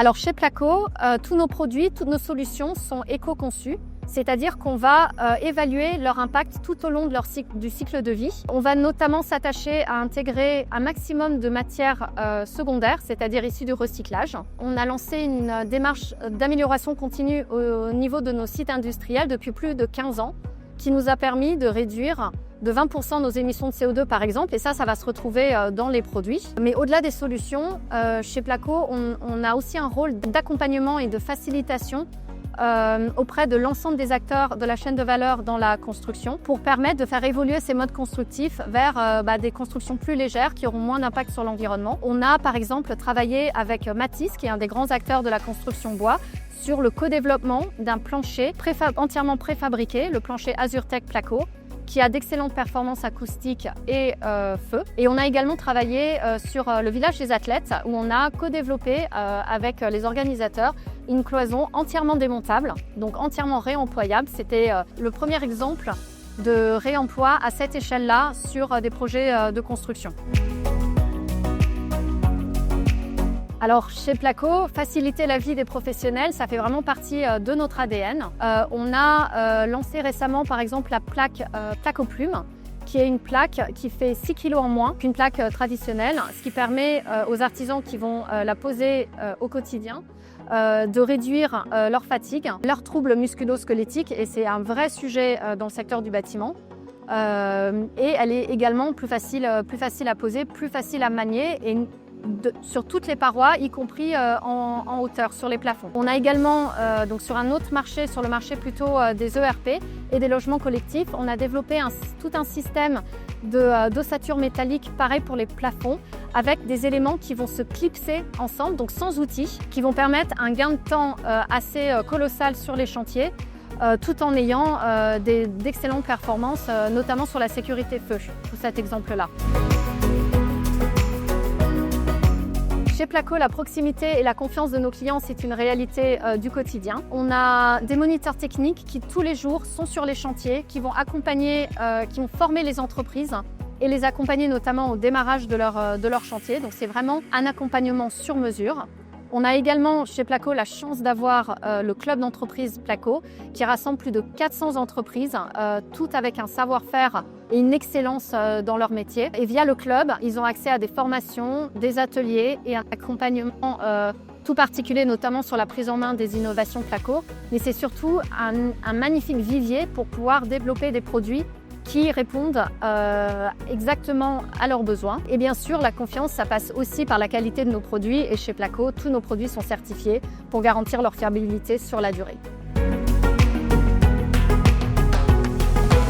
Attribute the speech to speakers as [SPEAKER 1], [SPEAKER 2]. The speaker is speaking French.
[SPEAKER 1] Alors chez Placo, tous nos produits, toutes nos solutions sont éco-conçues. C'est-à-dire qu'on va évaluer leur impact tout au long de du cycle de vie. On va notamment s'attacher à intégrer un maximum de matières secondaires, c'est-à-dire issues du recyclage. On a lancé une démarche d'amélioration continue au niveau de nos sites industriels depuis plus de 15 ans, qui nous a permis de réduire de 20% nos émissions de CO2 par exemple, et ça va se retrouver dans les produits. Mais au-delà des solutions, chez Placo, on a aussi un rôle d'accompagnement et de facilitation auprès de l'ensemble des acteurs de la chaîne de valeur dans la construction pour permettre de faire évoluer ces modes constructifs vers des constructions plus légères qui auront moins d'impact sur l'environnement. On a par exemple travaillé avec Matisse, qui est un des grands acteurs de la construction bois, sur le co-développement d'un plancher entièrement préfabriqué, le plancher Azurtech Placo, qui a d'excellentes performances acoustiques et feu. Et on a également travaillé sur le village des athlètes où on a co-développé avec les organisateurs une cloison entièrement démontable, donc entièrement réemployable. C'était le premier exemple de réemploi à cette échelle-là sur des projets de construction. Alors chez Placo, faciliter la vie des professionnels, ça fait vraiment partie de notre ADN. On a lancé récemment par exemple la plaque Placo Plume, qui est une plaque qui fait 6 kg en moins qu'une plaque traditionnelle, ce qui permet aux artisans qui vont la poser au quotidien de réduire leur fatigue, leurs troubles musculo-squelettiques, et c'est un vrai sujet dans le secteur du bâtiment. Et elle est également plus facile à poser, plus facile à manier et sur toutes les parois, y compris en hauteur, sur les plafonds. On a également, donc sur un autre marché, sur le marché plutôt des ERP et des logements collectifs, on a développé tout un système d'ossature métallique, pareil pour les plafonds, avec des éléments qui vont se clipser ensemble, donc sans outils, qui vont permettre un gain de temps assez colossal sur les chantiers, tout en ayant d'excellentes performances, notamment sur la sécurité feu, pour cet exemple-là. Chez Placo, la proximité et la confiance de nos clients, c'est une réalité du quotidien. On a des moniteurs techniques qui, tous les jours, sont sur les chantiers, qui vont accompagner, qui vont former les entreprises et les accompagner notamment au démarrage de leur chantier. Donc c'est vraiment un accompagnement sur mesure. On a également chez Placo la chance d'avoir le club d'entreprise Placo qui rassemble plus de 400 entreprises, toutes avec un savoir-faire et une excellence dans leur métier. Et via le club, ils ont accès à des formations, des ateliers et un accompagnement tout particulier, notamment sur la prise en main des innovations Placo. Mais c'est surtout un magnifique vivier pour pouvoir développer des produits qui répondent exactement à leurs besoins. Et bien sûr, la confiance, ça passe aussi par la qualité de nos produits. Et chez Placo, tous nos produits sont certifiés pour garantir leur fiabilité sur la durée.